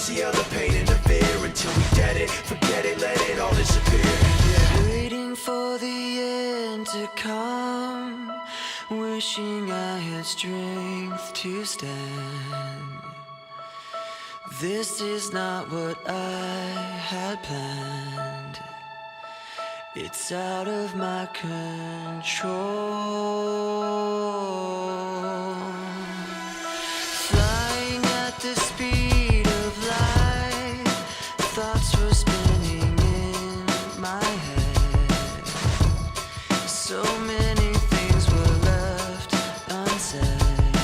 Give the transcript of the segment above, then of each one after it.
see all the pain and the fear until we get it, forget it, let it all disappear. Waiting for the end to come, wishing I had strength to stand. This is not what I had planned. It's out of my control. Flying at the speed of light, thoughts were spinning in my head. So many things were left unsaid.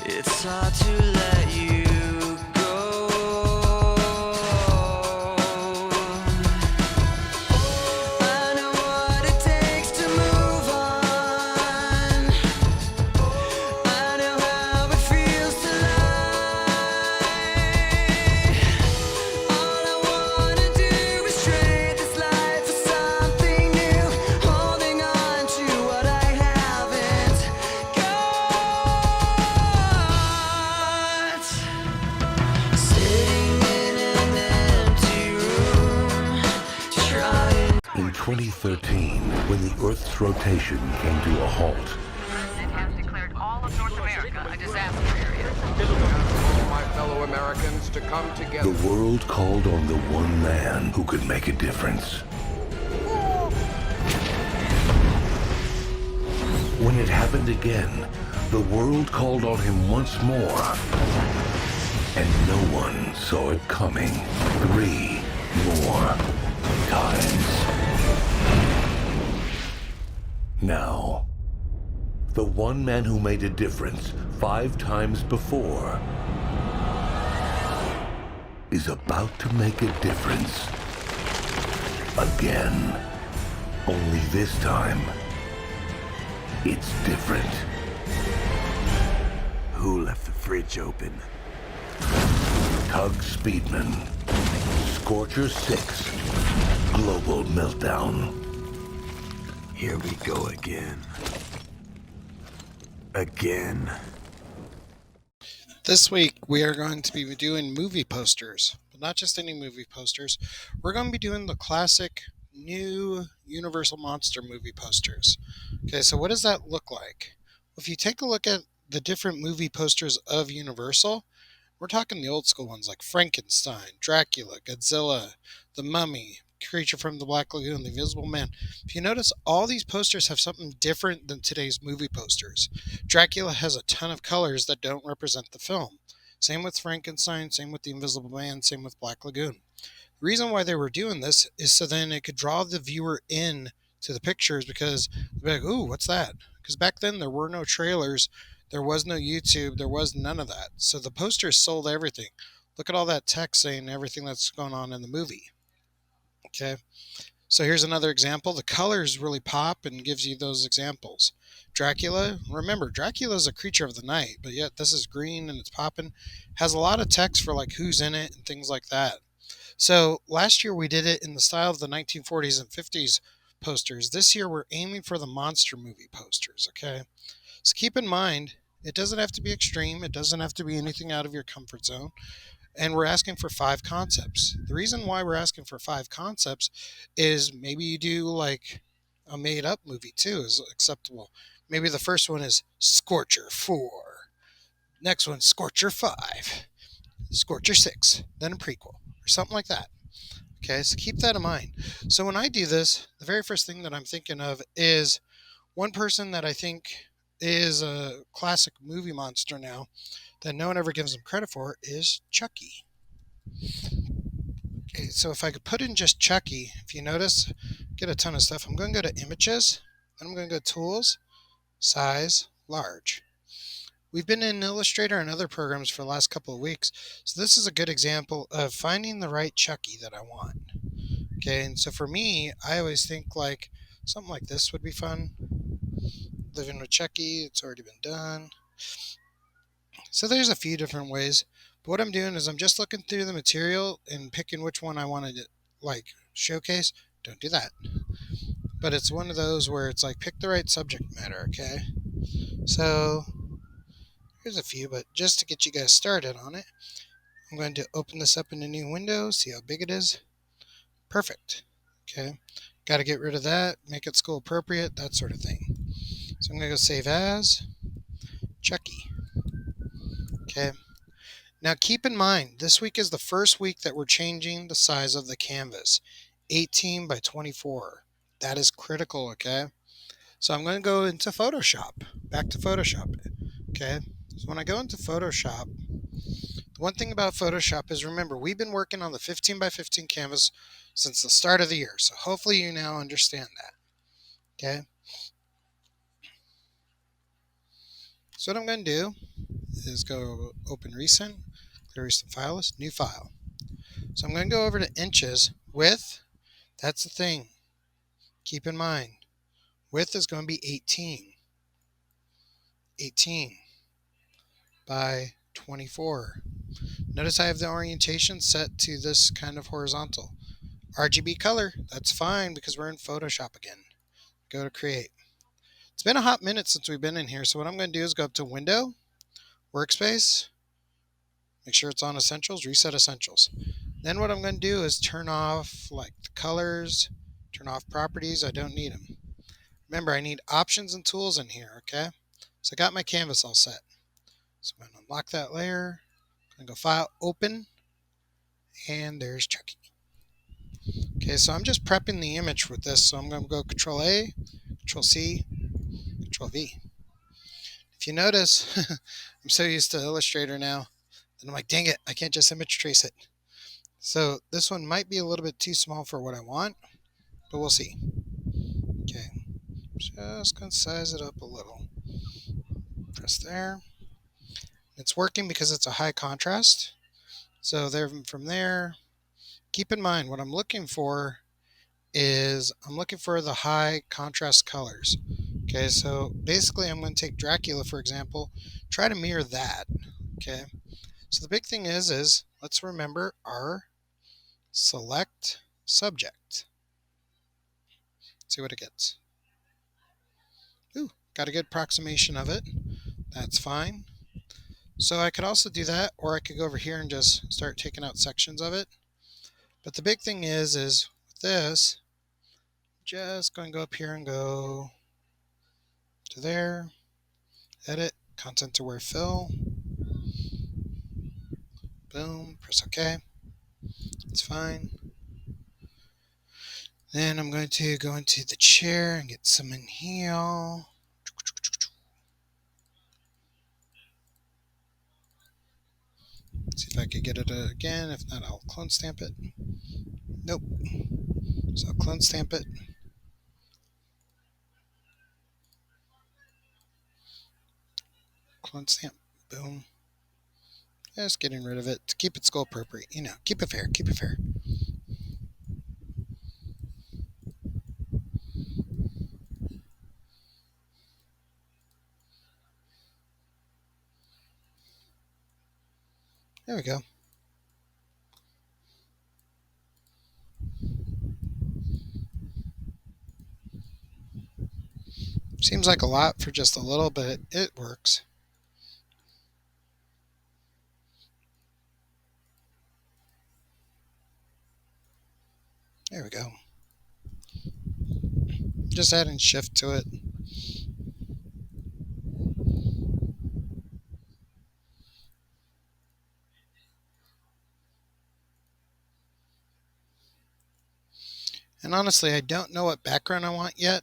It's hard to let you go. I know what it takes to move on. I know how it feels to lie. All I wanna do is trade this life for something new, holding on to what I haven't got. Sitting in an empty room, trying. In 2013, when the Earth's rotation came to a halt, It has declared all of North America a disaster area. All my fellow Americans to come together. the world called on the one man who could make a difference. When it happened again, the world called on him once more, and no one saw it coming 3 more times. Now, the one man who made a difference 5 times before is about to make a difference again. Only this time, it's different. Who left the fridge open? Tug Speedman, Scorcher 6, Global Meltdown. Here we go again. Again. This week we are going to be doing movie posters, but not just any movie posters. We're going to be doing the classic new Universal Monster movie posters. Okay, so what does that look like? If you take a look at the different movie posters of Universal, we're talking the old school ones like Frankenstein, Dracula, Godzilla, The Mummy, Creature from the Black Lagoon, The Invisible Man. If you notice, all these posters have something different than today's movie posters. Dracula has a ton of colors that don't represent the film. Same with Frankenstein, same with The Invisible Man, same with Black Lagoon. The reason why they were doing this is so then it could draw the viewer in to the pictures, because they'd be like, ooh, what's that? Because back then there were no trailers, there was no YouTube, there was none of that. So the posters sold everything. Look at all that text saying everything that's going on in the movie. Okay, so here's another example. The colors really pop and gives you those examples. Dracula, remember, Dracula is a creature of the night, but yet this is green and it's popping. Has a lot of text for like who's in it and things like that. So last year we did it in the style of the 1940s and 50s posters. This year we're aiming for the monster movie posters, okay? So keep in mind, it doesn't have to be extreme. It doesn't have to be anything out of your comfort zone. And we're asking for 5 concepts. The reason why we're asking for 5 concepts is maybe you do like a made up movie too is acceptable. Maybe the first one is Scorcher 4. Next one, Scorcher 5. Scorcher 6. Then a prequel or something like that. Okay, so keep that in mind. So when I do this, the very first thing that I'm thinking of is one person that I think is a classic movie monster now that no one ever gives him credit for is Chucky. Okay, so if I could put in just Chucky, if you notice, get a ton of stuff. I'm going to go to Images, then I'm going to go to Tools, Size, Large. We've been in Illustrator and other programs for the last couple of weeks, so this is a good example of finding the right Chucky that I want. Okay, and so for me, I always think like something like this would be fun. Living with Chucky, it's already been done. So there's a few different ways, but what I'm doing is I'm just looking through the material and picking which one I want to like showcase. Don't do that. But it's one of those where it's like pick the right subject matter, okay? So here's a few, but just to get you guys started on it, I'm going to open this up in a new window, see how big it is. Perfect. Okay. Got to get rid of that, make it school appropriate, that sort of thing. So I'm going to go save as Chucky. Okay. Now keep in mind, this week is the first week that we're changing the size of the canvas. 18 by 24. That is critical, okay? So I'm going to go into Photoshop. Back to Photoshop. Okay. So when I go into Photoshop, the one thing about Photoshop is, remember, we've been working on the 15 by 15 canvas since the start of the year. So hopefully you now understand that. Okay. So what I'm going to do is go open recent, clear recent file list, new file. So I'm going to go over to inches. Width, that's the thing. Keep in mind, width is going to be 18. 18 by 24. Notice I have the orientation set to this kind of horizontal. RGB color, that's fine because we're in Photoshop again. Go to create. It's been a hot minute since we've been in here, so what I'm going to do is go up to Window, Workspace, make sure it's on Essentials, reset Essentials. Then what I'm going to do is turn off like the colors, turn off properties, I don't need them. Remember, I need options and tools in here, okay? So I got my canvas all set. So I'm going to unlock that layer, I'm going to go File, Open, and there's Chucky. Okay, so I'm just prepping the image with this, so I'm going to go Control A, Control C, Control V. If you notice, I'm so used to Illustrator now, and I'm like, dang it, I can't just image trace it. So this one might be a little bit too small for what I want, but we'll see. Okay, just going to size it up a little. Press there. It's working because it's a high contrast. So there, from there, keep in mind what I'm looking for is I'm looking for the high contrast colors. Okay, so basically I'm going to take Dracula, for example, try to mirror that. Okay, so the big thing is let's remember our select subject. Let's see what it gets. Ooh, got a good approximation of it. That's fine. So I could also do that, or I could go over here and just start taking out sections of it. But the big thing is with this, just going to go up here and go to there, edit, content to where fill, boom, press OK. It's fine. Then I'm going to go into the chair and get some in here. See if I could get it again. If not, I'll clone stamp it. Nope. So I'll clone stamp it. Clone stamp. Boom. Just getting rid of it to keep it skull appropriate. You know, keep it fair. Keep it fair. There we go. Seems like a lot for just a little, but it works. There we go. Just adding shift to it. And honestly, I don't know what background I want yet.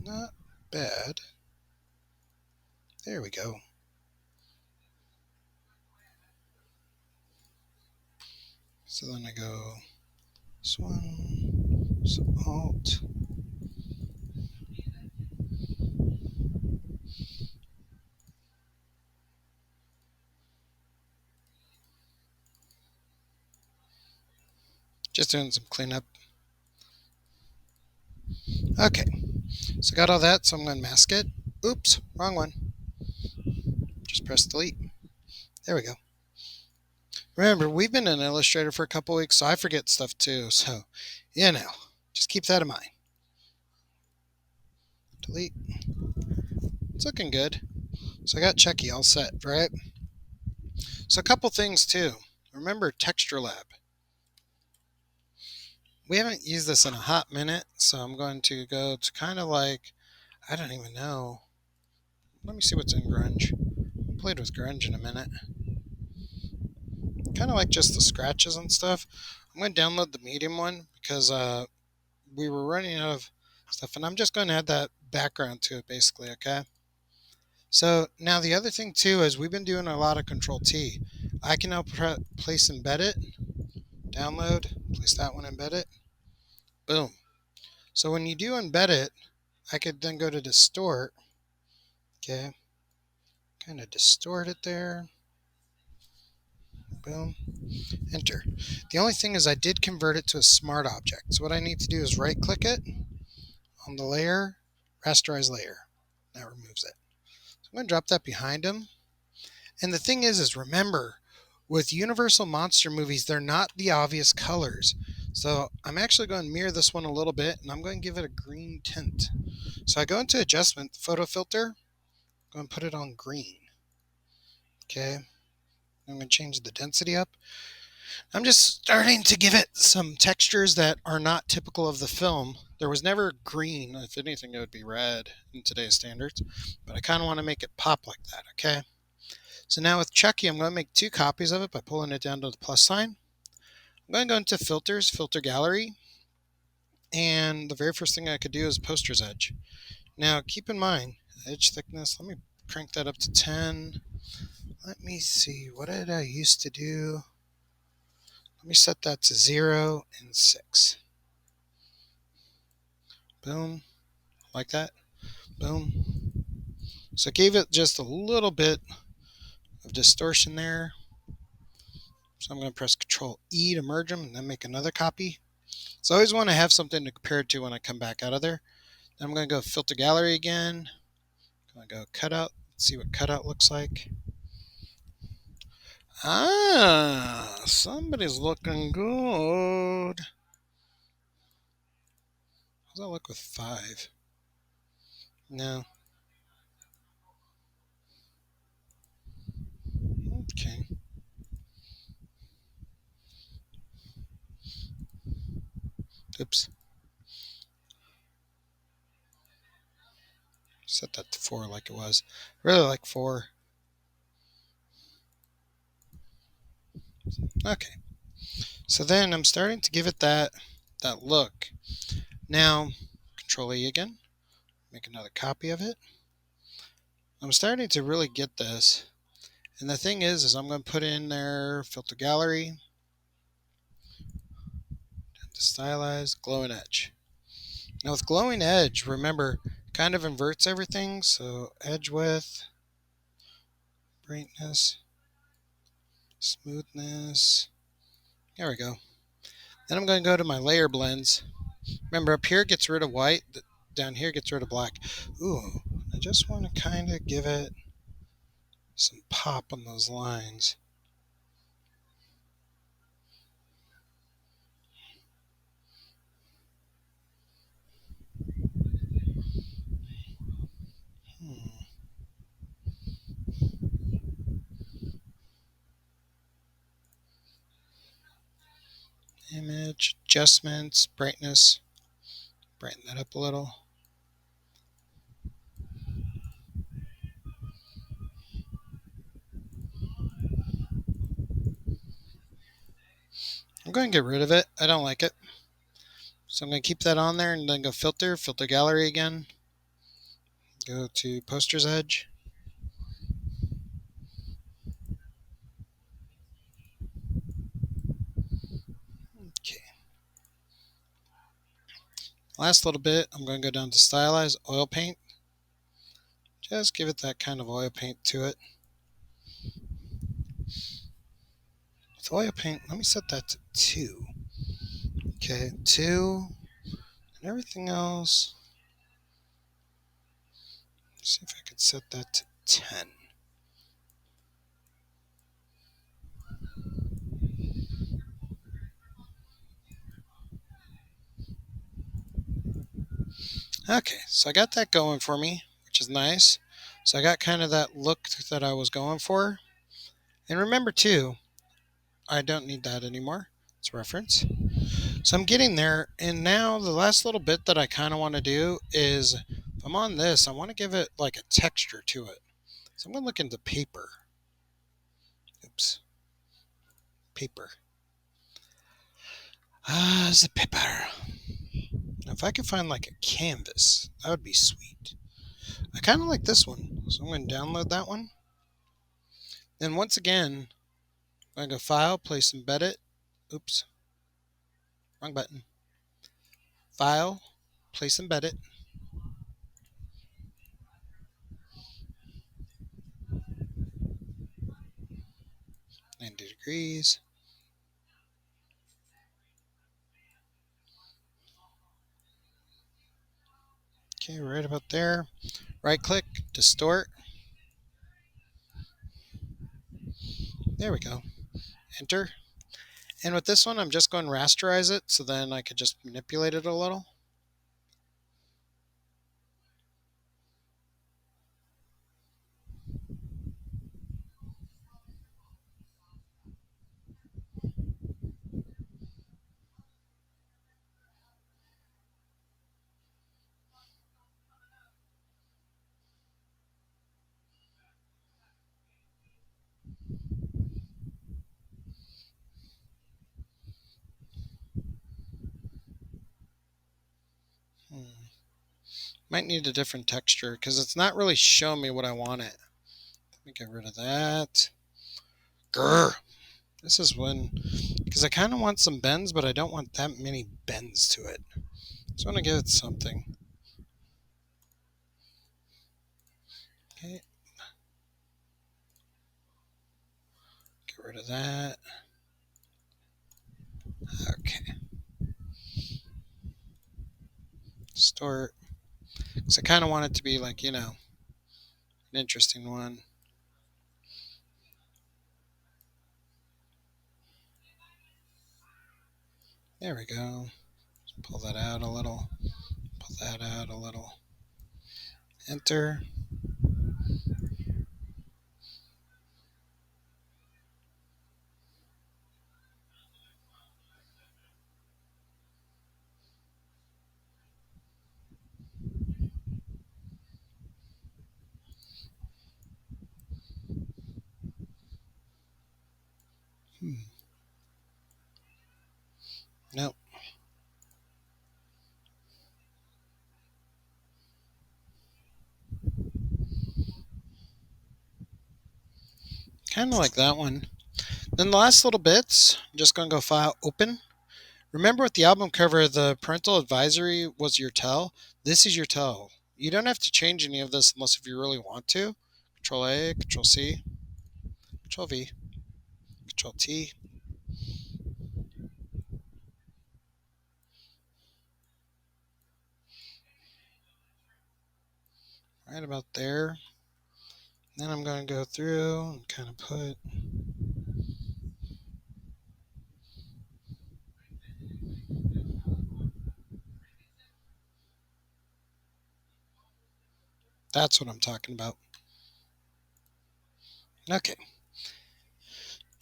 Not bad. There we go. So then I go this one, some alt. Just doing some cleanup. Okay, so got all that, so I'm going to mask it. Oops, wrong one. Just press delete. There we go. Remember, we've been in Illustrator for a couple weeks, so I forget stuff too. So, you know, just keep that in mind. Delete. It's looking good. So I got Chucky all set, right? So a couple things too. Remember Texture Lab. We haven't used this in a hot minute, so I'm going to go to kind of like, I don't even know. Let me see what's in Grunge. I haven't played with Grunge in a minute. Kind of like just the scratches and stuff. I'm going to download the medium one because we were running out of stuff, and I'm just going to add that background to it basically, okay? So now the other thing too is we've been doing a lot of Control T. I can now place embed it, download, place that one, embed it, boom. So when you do embed it, I could then go to distort, okay, kind of distort it there, boom, enter. The only thing is I did convert it to a smart object. So what I need to do is right click it on the layer, rasterize layer. That removes it. So I'm going to drop that behind him. And the thing is remember, with Universal Monster movies, they're not the obvious colors. So I'm actually going to mirror this one a little bit, and I'm going to give it a green tint. So I go into adjustment, photo filter, I'm going to put it on green. Okay, I'm going to change the density up. I'm just starting to give it some textures that are not typical of the film. There was never green. If anything, it would be red in today's standards. But I kind of want to make it pop like that, okay? So now with Chucky, I'm going to make 2 copies of it by pulling it down to the plus sign. I'm going to go into Filters, Filter Gallery, and the very first thing I could do is Poster's Edge. Now keep in mind, edge thickness, let me crank that up to 10. Let me see, what did I used to do? Let me set that to 0 and 6. Boom, like that, boom. So I gave it just a little bit of distortion there. So I'm going to press Control E to merge them and then make another copy. So I always want to have something to compare it to when I come back out of there. Then I'm going to go Filter Gallery again. I'm going to go Cutout, see what Cutout looks like. Ah, somebody's looking good. How's that look with 5? No. Okay. Oops. Set that to 4 like it was. Really like 4. Okay. So then I'm starting to give it that look. Now, Control E again. Make another copy of it. I'm starting to really get this. And the thing is I'm going to put in there Filter Gallery, to stylize, glowing edge. Now with glowing edge, remember, kind of inverts everything. So edge width, brightness, smoothness. There we go. Then I'm going to go to my layer blends. Remember, up here gets rid of white, down here gets rid of black. Ooh, I just want to kind of give it some pop on those lines. Image, adjustments, brightness. Brighten that up a little. I'm going to get rid of it. I don't like it. So I'm going to keep that on there and then go Filter, Filter Gallery again. Go to Poster's Edge. Okay. Last little bit, I'm going to go down to Stylize, Oil Paint. Just give it that kind of oil paint to it. With oil paint, let me set that to 2. Okay, 2. And everything else, let's see if I could set that to 10. Okay, so I got that going for me, which is nice. So I got kind of that look that I was going for. And remember too, I don't need that anymore. It's a reference. So I'm getting there, and now the last little bit that I kind of want to do is, if I'm on this, I want to give it like a texture to it. So I'm going to look into paper. Oops, paper. It's a paper. Now, if I could find like a canvas, that would be sweet. I kind of like this one, so I'm going to download that one. Then once again, I'm going to go File, Place, Embed It. Oops, wrong button. File, Place, Embed It. 90 degrees. Okay, right about there. Right click, distort. There we go. Enter. And with this one, I'm just going to rasterize it, so then I could just manipulate it a little. Might need a different texture because it's not really showing me what I want it. Let me get rid of that. Grr. This is when, because I kind of want some bends, but I don't want that many bends to it. Just want to give it something. Okay. Get rid of that. Okay. Start. Because I kind of want it to be like, an interesting one. There we go. Just pull that out a little. Pull that out a little. Enter. Nope. Kind of like that one. Then the last little bits, I'm just going to go File, Open. Remember with the album cover, the parental advisory was your tell? This is your tell. You don't have to change any of this unless if you really want to. Control A, Control C, Control V, Control T. Right about there. Then I'm going to go through and kind of put that's what I'm talking about. Okay.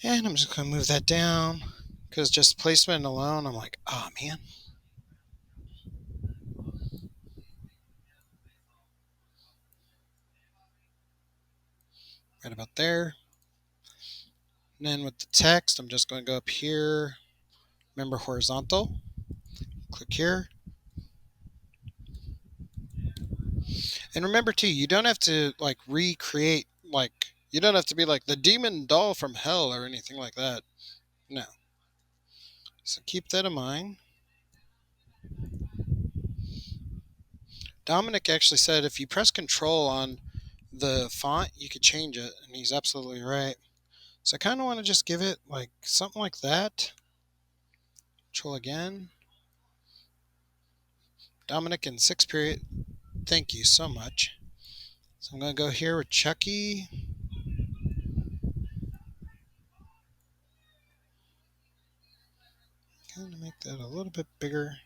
And I'm just going to move that down because just placement alone, I'm like, oh man. Right about there. And then with the text, I'm just going to go up here. Remember horizontal. Click here. And remember too, you don't have to like recreate, like you don't have to be like the demon doll from hell or anything like that. No. So keep that in mind. Dominic actually said if you press control on the font, you could change it, and he's absolutely right. So I kind of want to just give it like something like that. Control again. Dominic in 6th period. Thank you so much. So I'm going to go here with Chucky. Kind of make that a little bit bigger.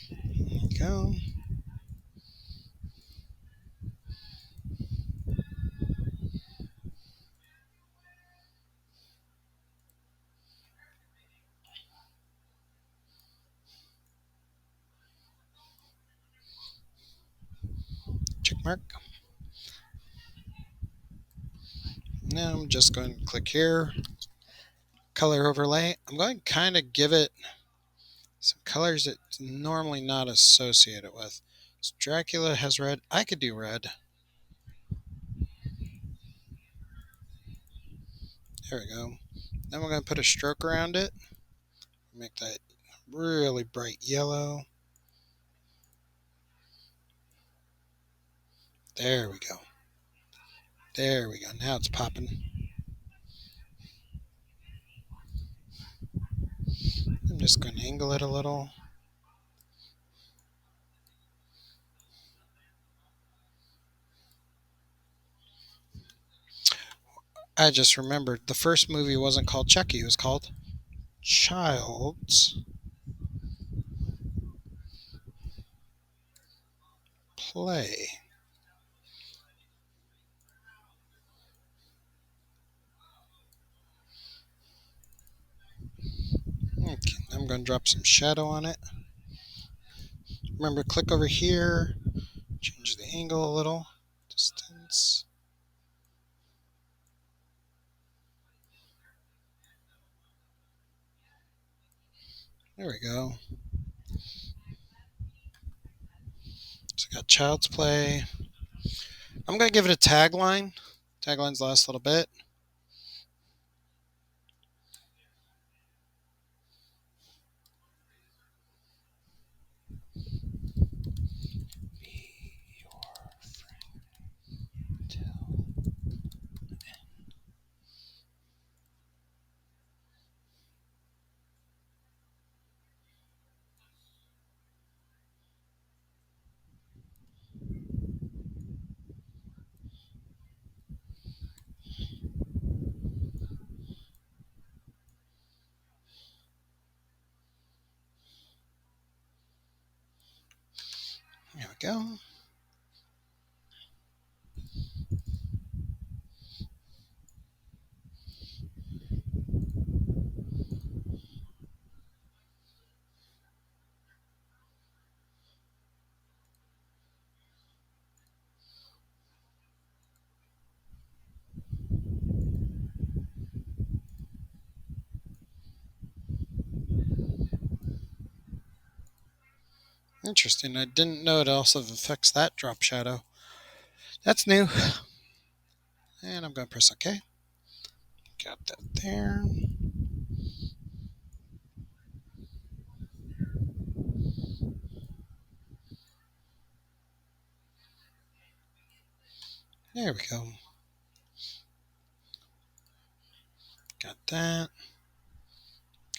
There you go. mark. Now I'm just going to click here, color overlay. I'm going to kind of give it some colors it's normally not associated with. So Dracula has red. I could do red. There we go. Then we're going to put a stroke around it. Make that really bright yellow. There we go. There we go. Now it's popping. I'm just going to angle it a little. I just remembered the first movie wasn't called Chucky. It was called Child's Play. Okay, I'm going to drop some shadow on it. Remember, click over here, change the angle a little, distance. There we go. So I got Child's Play. I'm going to give it a tagline. Tagline's the last little bit. There we go. Interesting. I didn't know it also affects that drop shadow. That's new. And I'm going to press OK. Got that there. There we go. Got that.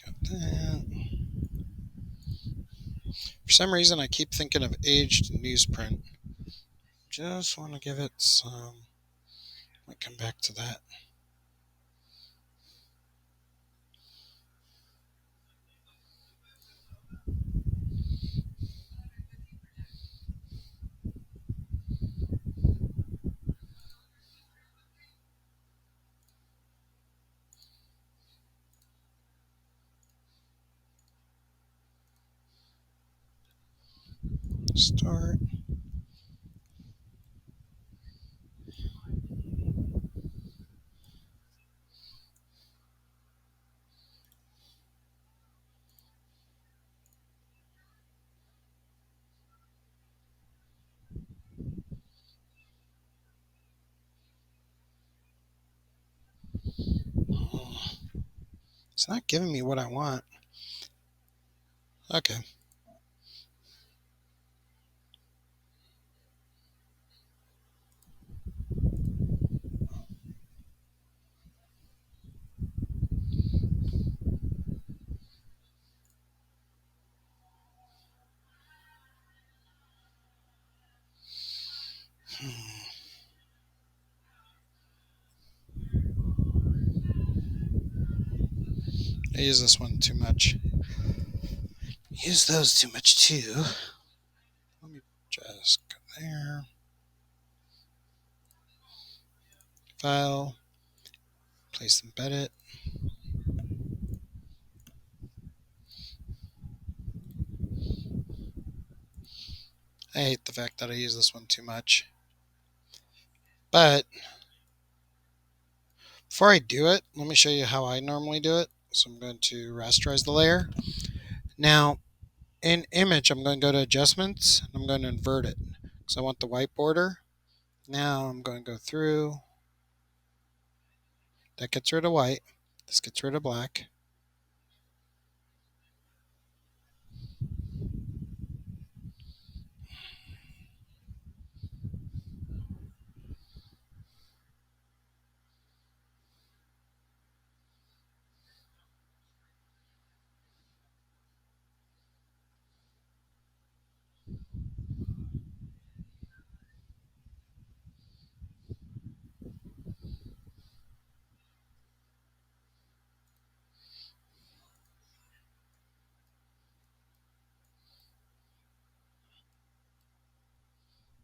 Got that. For some reason, I keep thinking of aged newsprint. Just want to give it some. Might come back to that. Start. It's not giving me what I want. Okay. I use this one too much. Use those too much too. Let me just go there. File. Place embed it. I hate the fact that I use this one too much. But before I do it, let me show you how I normally do it. So I'm going to rasterize the layer. Now, in image, I'm going to go to adjustments. And I'm going to invert it because I want the white border. Now I'm going to go through. That gets rid of white. This gets rid of black.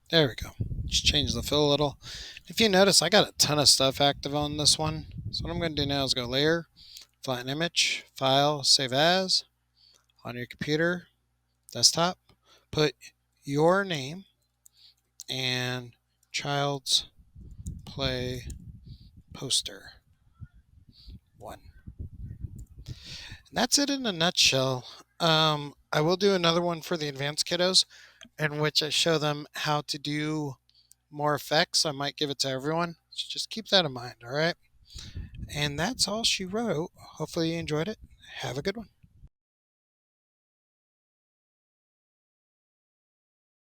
There we go. Just change the fill a little. If you notice, I got a ton of stuff active on this one. So what I'm going to do now is go Layer, Flatten Image, File, Save As, on your computer, desktop, put your name and Child's Play Poster 1. And that's it in a nutshell. I will do another one for the advanced kiddos in which I show them how to do more effects. I might give it to everyone. So just keep that in mind, all right? And that's all she wrote. Hopefully you enjoyed it. Have a good one.